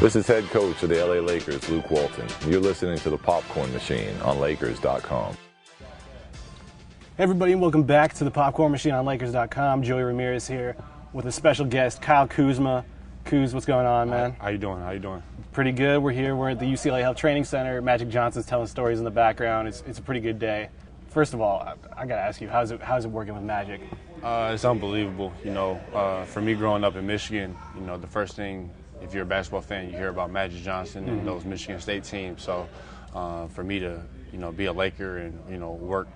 This is head coach of the LA Lakers, Luke Walton. You're listening to the Popcorn Machine on Lakers.com. Hey everybody, and welcome back to the Popcorn Machine on Lakers.com. Joey Ramirez here with a special guest, Kyle Kuzma. Kuz, what's going on, man? How you doing? Pretty good. We're here. We're at the UCLA Health Training Center. Magic Johnson's telling stories in the background. It's a pretty good day. First of all, I got to ask you, how's it working with Magic? It's unbelievable. For me growing up in Michigan, the first thing, if you're a basketball fan, you hear about Magic Johnson and those Michigan State teams. So for me to, be a Laker and, work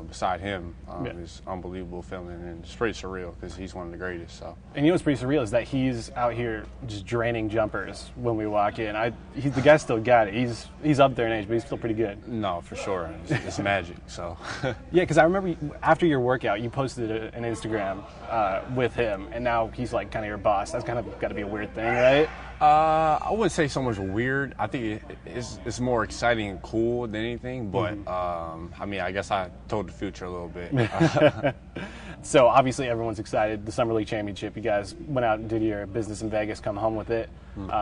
beside him is unbelievable feeling, and it's pretty surreal because he's one of the greatest. So. And what's pretty surreal is that he's out here just draining jumpers when we walk in. The guy's still got it. He's up there in age, but he's still pretty good. No, for sure. It's Magic. So. Yeah, because I remember after your workout, you posted an Instagram with him, and now he's like kind of your boss. That's kind of got to be a weird thing, right? I wouldn't say so much weird. I think it's more exciting and cool than anything. But I guess I told the future a little bit. So obviously everyone's excited. The Summer League Championship. You guys went out and did your business in Vegas. Come home with it.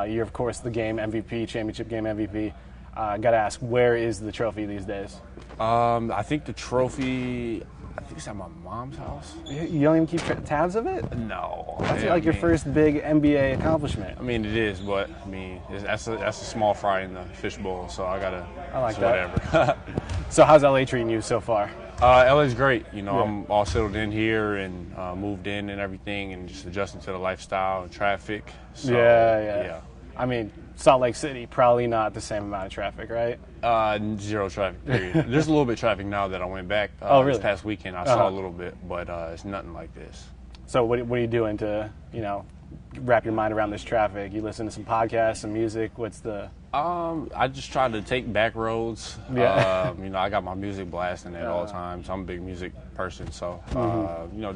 You're of course the game MVP, championship game MVP. Got to ask, where is the trophy these days? I think the trophy. I think it's at my mom's house. You don't even keep tabs of it? No. That's your first big NBA accomplishment. It is, but that's a small fry in the fishbowl, so I like that. Whatever. So how's LA treating you so far? LA's great. I'm all settled in here and moved in and everything, and just adjusting to the lifestyle and traffic. So, yeah. Salt Lake City, probably not the same amount of traffic, right? Zero traffic, period. There's a little bit of traffic now that I went back. Really? This past weekend I saw a little bit, but it's nothing like this. So what are you doing to, wrap your mind around this traffic? You listen to some podcasts, some music? What's the... I just try to take back roads. Yeah. I got my music blasting at all times. I'm a big music person, so,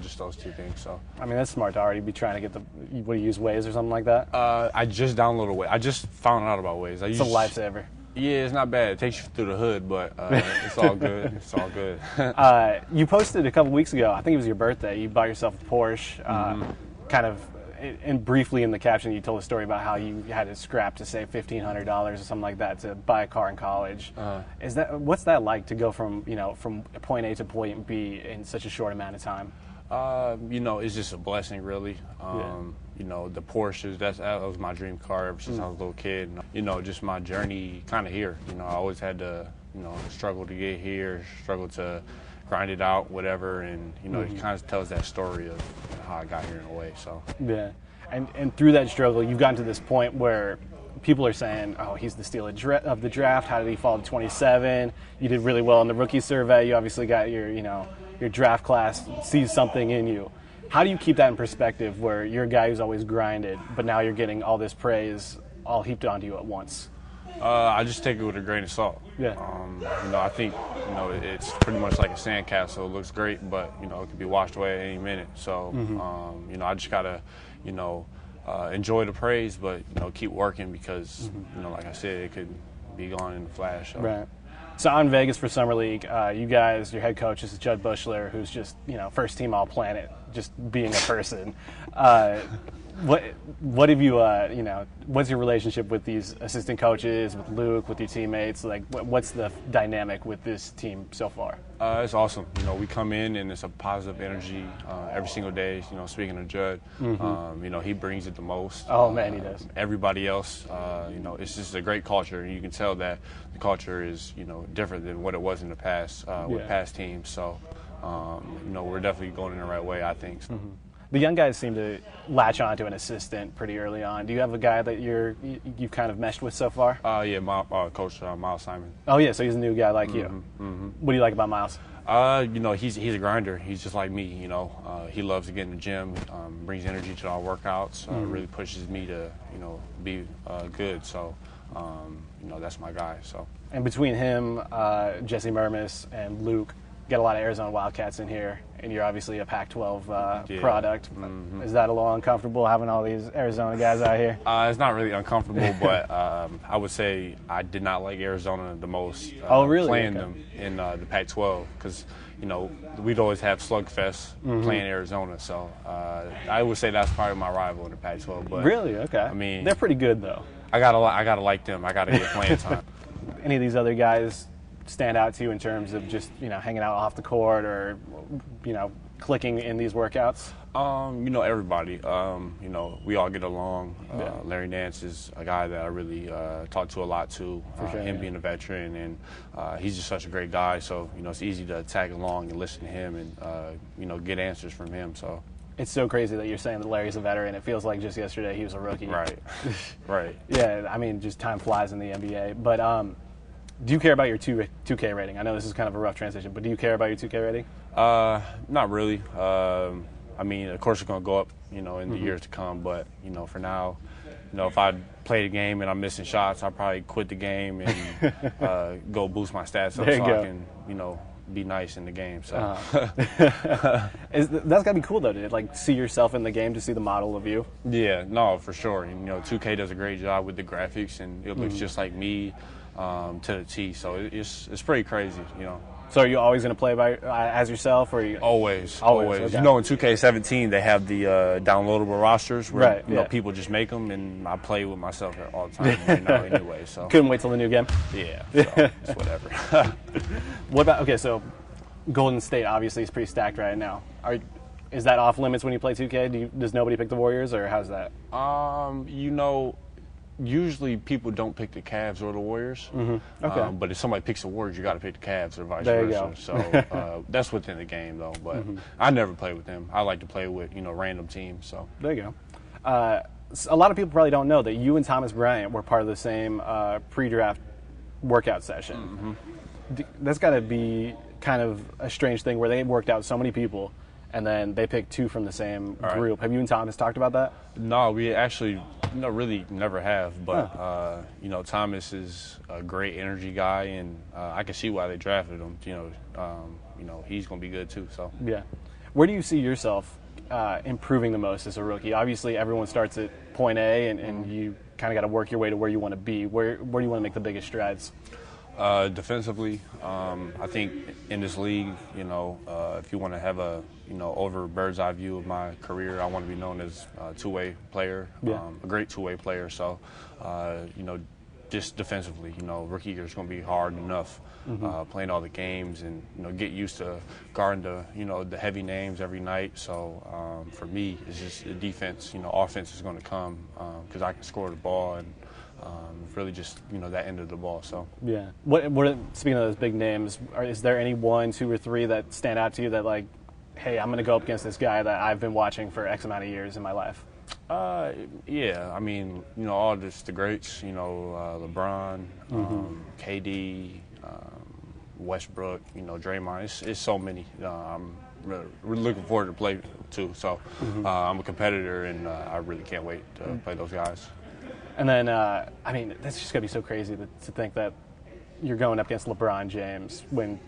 just those two things. So. That's smart to already be trying to get what do you use, Waze or something like that? I just downloaded Waze. I just found out about Waze. It's a lifesaver. Yeah, it's not bad. It takes you through the hood, but it's all good. It's all good. You posted a couple weeks ago, I think it was your birthday, you bought yourself a Porsche, and briefly in the caption you told a story about how you had to scrap to save $1,500 or something like that to buy a car in college. What's that like to go from point A to point B in such a short amount of time? It's just a blessing, really. The Porsches, that was my dream car ever since I was a little kid. Just my journey kind of here. I always had to, struggle to get here, struggle to grind it out, whatever, and, it kind of tells that story of how I got here in a way, so. Yeah, and through that struggle, you've gotten to this point where people are saying, oh, he's the steal of the draft, how did he fall to 27? You did really well in the rookie survey, you obviously got your draft class sees something in you. How do you keep that in perspective where you're a guy who's always grinded, but now you're getting all this praise all heaped onto you at once? I just take it with a grain of salt. Yeah. I think, it's pretty much like a sandcastle. It looks great, but, it could be washed away at any minute. So, I just got to, enjoy the praise, but, keep working because, like I said, it could be gone in a flash. So. Right. So I'm in Vegas for Summer League. You guys, your head coach is Judd Bushler, who's just, first team all-planet, just being a person. What have you, what's your relationship with these assistant coaches, with Luke, with your teammates? Like, what's the dynamic with this team so far? It's awesome. We come in and it's a positive energy every single day. Speaking of Judd, he brings it the most. Oh, man, he does. Everybody else, it's just a great culture. And you can tell that the culture is, different than what it was in the past with past teams. So, we're definitely going in the right way, I think. So. The young guys seem to latch on to an assistant pretty early on. Do you have a guy that you've kind of meshed with so far? My coach, Miles Simon. Oh, yeah, so he's a new guy like you. What do you like about Miles? He's a grinder. He's just like me, He loves to get in the gym, brings energy to our workouts, really pushes me to, be good. So, that's my guy. So. And between him, Jesse Mermis, and Luke, got a lot of Arizona Wildcats in here, and you're obviously a Pac-12 product. Is that a little uncomfortable having all these Arizona guys out here? It's not really uncomfortable, but I would say I did not like Arizona the most. Really? Playing them in the Pac-12 because, we'd always have slugfest playing Arizona. So I would say that's probably my rival in the Pac-12. But really? Okay. they're pretty good though. I gotta like them. I gotta get playing time. Any of these other guys stand out to you in terms of just, you know, hanging out off the court or, you know, clicking in these workouts? You know, everybody. You know, we all get along. Yeah. Larry Nance is a guy that I really talk to a lot too. For sure, him yeah. being a veteran, and he's just such a great guy. So, you know, it's easy to tag along and listen to him and, you know, get answers from him. So. It's so crazy that you're saying that Larry's a veteran. It feels like just yesterday he was a rookie. Right. Right. Yeah, I mean, just time flies in the NBA. But do you care about your 2K rating? I know this is kind of a rough transition, but do you care about your 2K rating? Not really. I mean, of course, it's going to go up, you know, in the years to come. But, you know, for now, you know, if I play the game and I'm missing shots, I'll probably quit the game and go boost my stats up so I can, you know, be nice in the game. So That's got to be cool, though, to like see yourself in the game, to see the model of you. Yeah, no, for sure. And, you know, 2K does a great job with the graphics, and it looks just like me to the T. So it's pretty crazy, you know. So are you always going to play by as yourself, or are you always? Okay. You know, in 2K17 they have the downloadable rosters where you know yeah. people just make them, and I play with myself all the time right now anyway. So couldn't wait till the new game? Yeah, so it's whatever. What about, okay, so Golden State obviously is pretty stacked right now. Is that off limits when you play 2K? Does nobody pick the Warriors, or how's that? You know, usually people don't pick the Cavs or the Warriors. Okay. But if somebody picks the Warriors, you got to pick the Cavs or vice There you versa. go. So that's within the game, though. But I never play with them. I like to play with, you know, random teams. So There you go. A lot of people probably don't know that you and Thomas Bryant were part of the same pre-draft workout session. That's got to be kind of a strange thing where they worked out so many people, and then they picked two from the same group. Have you and Thomas talked about that? No, we actually really never have. But you know, Thomas is a great energy guy, and I can see why they drafted him. You know, he's going to be good too. So Yeah. Where do you see yourself improving the most as a rookie? Obviously, everyone starts at point A, and you kind of got to work your way to where you want to be. Where do you want to make the biggest strides? Defensively, I think in this league, you know, if you want to have a, you know, over bird's eye view of my career, I want to be known as a two-way player, a great two-way player. So, you know, just defensively, you know, rookie year is going to be hard enough, playing all the games and, you know, get used to guarding the, you know, the heavy names every night. So for me, it's just the defense. You know, offense is going to come because I can score the ball and. Really just, you know, that end of the ball. So yeah. Speaking of those big names, is there any one, two, or three that stand out to you that, like, hey, I'm going to go up against this guy that I've been watching for X amount of years in my life? Yeah, I mean, you know, all just the greats. You know, LeBron, KD, Westbrook. You know, Draymond. It's so many. I'm really looking forward to play too. So I'm a competitor, and I really can't wait to play those guys. And then, I mean, that's just going to be so crazy to think that you're going up against LeBron James when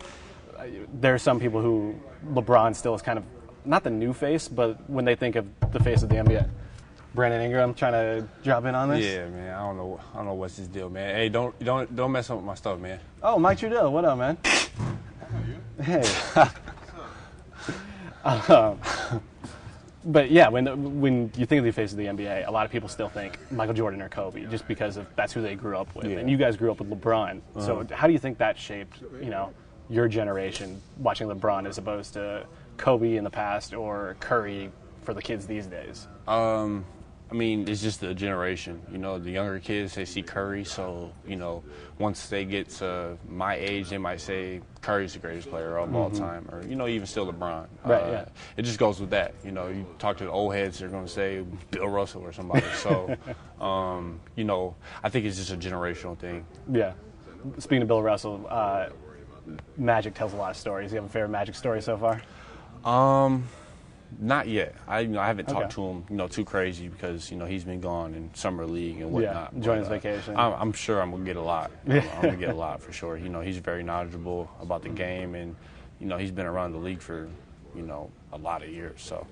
there are some people who LeBron still is kind of, not the new face, but when they think of the face of the NBA. Brandon Ingram trying to drop in on this? Yeah, man, I don't know what's his deal, man. Hey, don't mess up with my stuff, man. Oh, Mike Trudell, what up, man? Hey. But yeah, when you think of the face of the NBA, a lot of people still think Michael Jordan or Kobe, just because that's who they grew up with. Yeah. And you guys grew up with LeBron. So how do you think that shaped, you know, your generation watching LeBron as opposed to Kobe in the past or Curry for the kids these days? I mean, it's just the generation. You know, the younger kids, they see Curry, so, you know, once they get to my age, they might say Curry's the greatest player of all time, or, you know, even still LeBron. Right, yeah. It just goes with that. You know, you talk to the old heads, they're going to say Bill Russell or somebody. So, you know, I think it's just a generational thing. Yeah. Speaking of Bill Russell, Magic tells a lot of stories. You have a favorite Magic story so far? Not yet. I haven't talked to him, you know, too crazy because, you know, he's been gone in summer league and whatnot. Yeah, enjoying his vacation. I'm sure I'm gonna get a lot. I'm gonna get a lot for sure. You know, he's very knowledgeable about the game, and, you know, he's been around the league for, you know, a lot of years. So.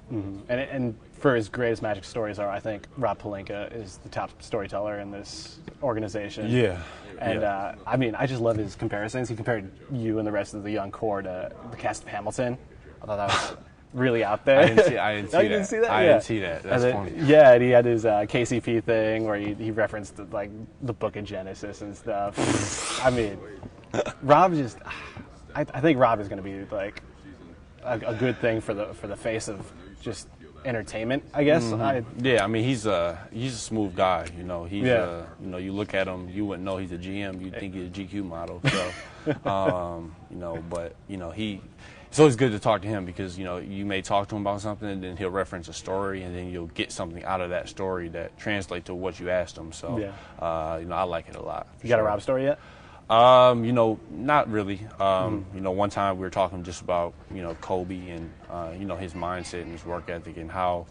And for as great as Magic stories are, I think Rob Pelinka is the top storyteller in this organization. Yeah. And I mean, I just love his comparisons. He compared you and the rest of the young core to the cast of Hamilton. I thought that was really out there. I didn't see that. You didn't see that? I didn't see that. That's funny. Yeah, and he had his KCP thing where he referenced like the Book of Genesis and stuff. I mean, Rob just. I think Rob is going to be like a good thing for the face of just entertainment, I guess. Yeah, I mean he's a smooth guy. You know, he's you look at him, you wouldn't know he's a GM. You'd think he's a GQ model. So, but it's always good to talk to him because you may talk to him about something and then he'll reference a story and then you'll get something out of that story that translates to what you asked him. So, I like it a lot. You got a Rob story yet? Not really. One time we were talking just about, Kobe and, his mindset and his work ethic and how,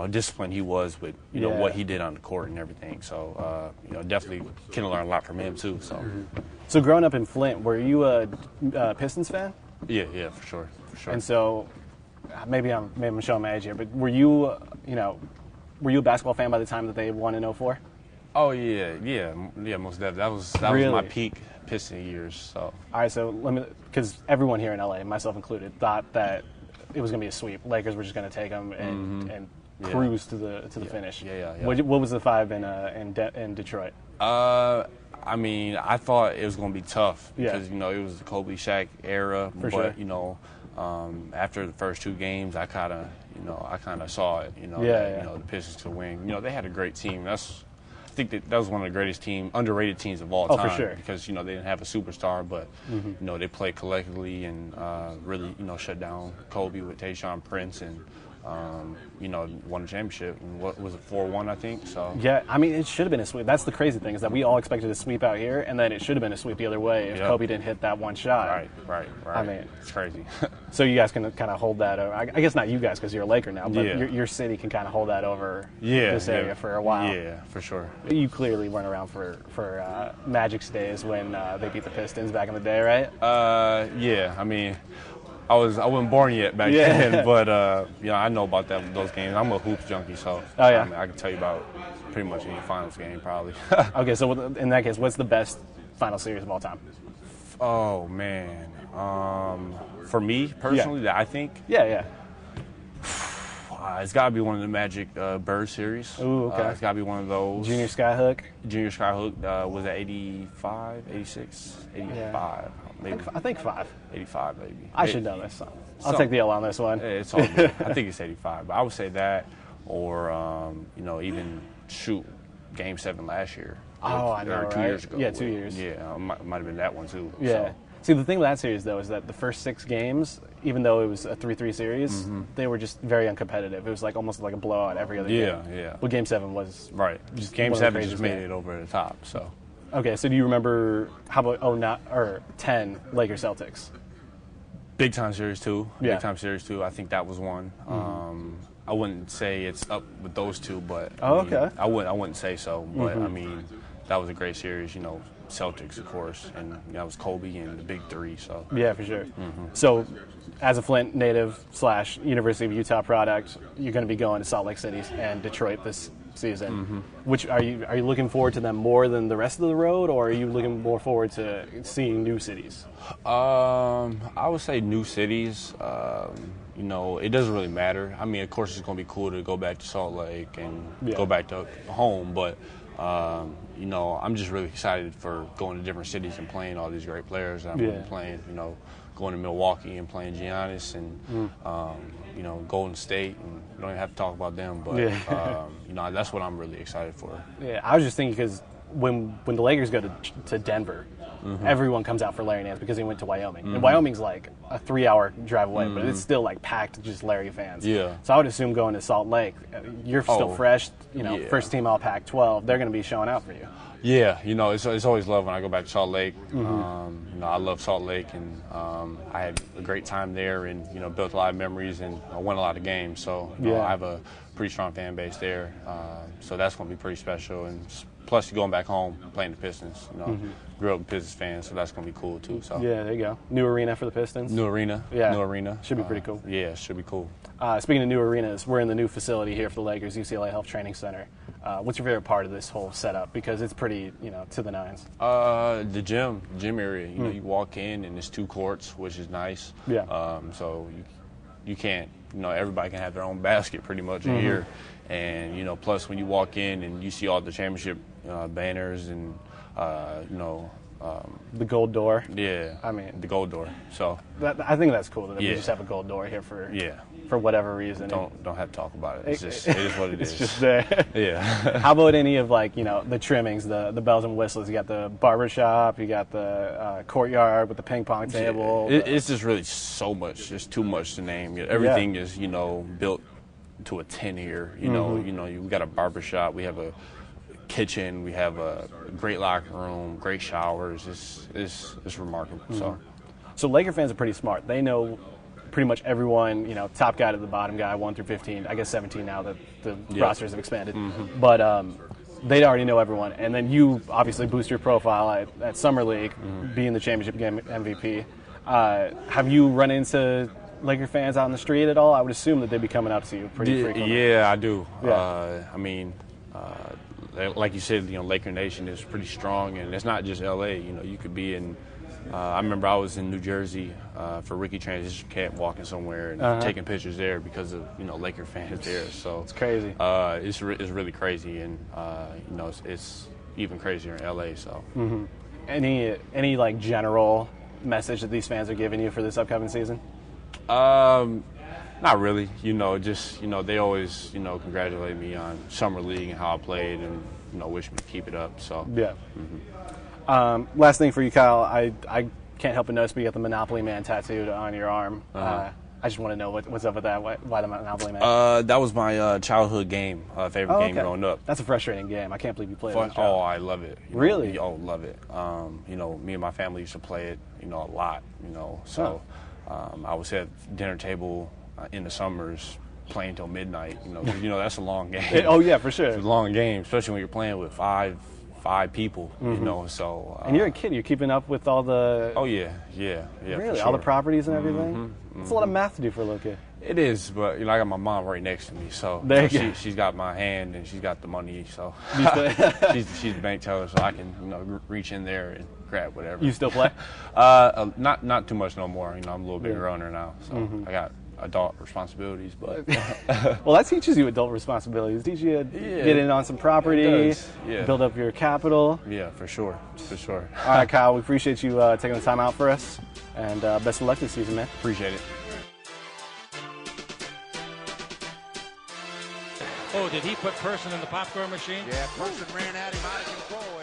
disciplined he was with, what he did on the court and everything. So, definitely can learn a lot from him too. So, So growing up in Flint, were you a Pistons fan? Yeah, for sure. And so, maybe I'm showing my age here, but were you a basketball fan by the time that they won in 04? Oh yeah, most definitely. That was my peak Piston years. So. All right, so because everyone here in LA, myself included, thought that it was going to be a sweep. Lakers were just going to take them and cruise to the finish. Yeah. What was the 5 in Detroit? I mean, I thought it was going to be tough because it was the Kobe Shaq era. Sure. After the first 2 games, I kind of saw it. The Pistons could win. They had a great team. I think that was one of the greatest underrated teams of all time. Oh, for sure. Because, they didn't have a superstar, but, they played collectively and really, shut down Kobe with Tayshaun Prince and, won a championship. And what was it, 4-1, I think? So. Yeah, I mean, it should have been a sweep. That's the crazy thing is that we all expected a sweep out here, and then it should have been a sweep the other way if Kobe didn't hit that one shot. Right. I mean, it's crazy. So you guys can kind of hold that over. I guess not you guys because you're a Laker now, but your city can kind of hold that over this area for a while. Yeah, for sure. You clearly weren't around for Magic's days when they beat the Pistons back in the day, right? Yeah. I mean, I wasn't born yet back then, but I know about those games. I'm a hoops junkie, so I can tell you about pretty much any finals game probably. Okay, so in that case, what's the best final series of all time? Oh man, for me personally, that I think. Yeah. It's got to be one of the Magic Bird series. Ooh, okay. It's got to be one of those. Junior Skyhook was at 85, 86, 85, maybe. I think 5. 85, maybe. I should know this. I'll take the L on this one. It's all good. I think it's 85, but I would say that, or even Game 7 last year. Oh, I know, or 2 years ago. Yeah, 2 years. Yeah, might have been that one too. Yeah. So. See, the thing with that series, though, is that the first 6 games, even though it was a 3-3 series, they were just very uncompetitive. It was almost like a blowout every other game. Yeah. Well, Game 7 was just Game 7 just made it over the top. So. Okay, so do you remember how about 10 Lakers Celtics? Big time series too. Yeah. Big time series too. I think that was one. I wouldn't say it's up with those two, but okay. I wouldn't say so. But I mean, that was a great series. Celtics, of course, and that was Kobe and the big 3. So yeah, for sure. So, as a Flint native / University of Utah product, you're going to be going to Salt Lake City and Detroit this season. Which are you looking forward to them more than the rest of the road, or are you looking more forward to seeing new cities? I would say new cities. It doesn't really matter. I mean, of course, it's going to be cool to go back to Salt Lake and go back to home, but. I'm just really excited for going to different cities and playing all these great players that I'm going to be playing. Going to Milwaukee and playing Giannis and, Golden State. And we don't even have to talk about them, but, that's what I'm really excited for. Yeah, I was just thinking because when the Lakers go to Denver, everyone comes out for Larry Nance because he went to Wyoming. And Wyoming's like a 3-hour drive away, but it's still packed just Larry fans. Yeah. So I would assume going to Salt Lake, you're still fresh, first team all Pac-12, they're going to be showing out for you. Yeah, it's always love when I go back to Salt Lake. I love Salt Lake, and I had a great time there and, built a lot of memories, and I won a lot of games. So I have a pretty strong fan base there. So that's going to be pretty special. And plus, you're going back home playing the Pistons. Grew up a Pistons fan, so that's going to be cool too. So yeah, there you go. New arena for the Pistons. New arena. Should be pretty cool. Yeah, should be cool. Speaking of new arenas, we're in the new facility here for the Lakers, UCLA Health Training Center. What's your favorite part of this whole setup? Because it's pretty, to the nines. The gym area. You walk in and it's 2 courts, which is nice. Yeah. So you can't, everybody can have their own basket pretty much in here. And, plus when you walk in and you see all the championship banners and, the gold door. Yeah. I mean, the gold door. So I think that's cool that we just have a gold door here for whatever reason. Don't have to talk about it. It is what it is. It's just there. Yeah. How about any of the trimmings, the bells and whistles? You got the barber shop, you got the courtyard with the ping pong table. It's just really so much. There's too much to name. Everything is built to a 10 here. We got a barber shop. We have a kitchen. We have a great locker room, great showers. It's remarkable. So Laker fans are pretty smart. They know pretty much everyone, top guy to the bottom guy, 1 through 15. I guess 17 now that the rosters have expanded. But they already know everyone. And then you obviously boost your profile at Summer League, being the championship game MVP. Have you run into Laker fans out on the street at all? I would assume that they'd be coming up to you pretty frequently. Yeah, I do. Yeah. Like you said, Laker Nation is pretty strong, and it's not just LA. You could be in. I remember I was in New Jersey for rookie transition camp, walking somewhere and taking pictures there because of Laker fans there. So it's crazy. It's really crazy, and it's even crazier in LA. So any general message that these fans are giving you for this upcoming season? Not really. They always congratulate me on Summer League and how I played, and wish me to keep it up. So yeah. Last thing for you, Kyle. I can't help but notice, but you got the Monopoly Man tattooed on your arm. I just want to know what's up with that. Why the Monopoly Man? That was my childhood game, favorite game growing up. That's a frustrating game. I can't believe you played it. Oh, I love it. Really? Love it. Me and my family used to play it, a lot. So I would sit at dinner table in the summers playing till midnight. That's a long game. Oh yeah, for sure. It's a long game, especially when you're playing with five people. So. And you're a kid. You're keeping up with all the. Oh yeah. Really, sure. all the properties and everything. It's a lot of math to do for a little kid. It is, but I got my mom right next to me, so she's got my hand and she's got the money, so she's the bank teller, so I can reach in there and grab whatever. You still play? Not too much no more. I'm a little bit growner now, so I got adult responsibilities, but well, that teaches you adult responsibilities. Teach you to get in on some property, build up your capital. Yeah, for sure. All right, Kyle, we appreciate you taking the time out for us, and best of luck this season, man. Appreciate it. Oh, did he put Person in the popcorn machine? Yeah, Person ran at him out of control.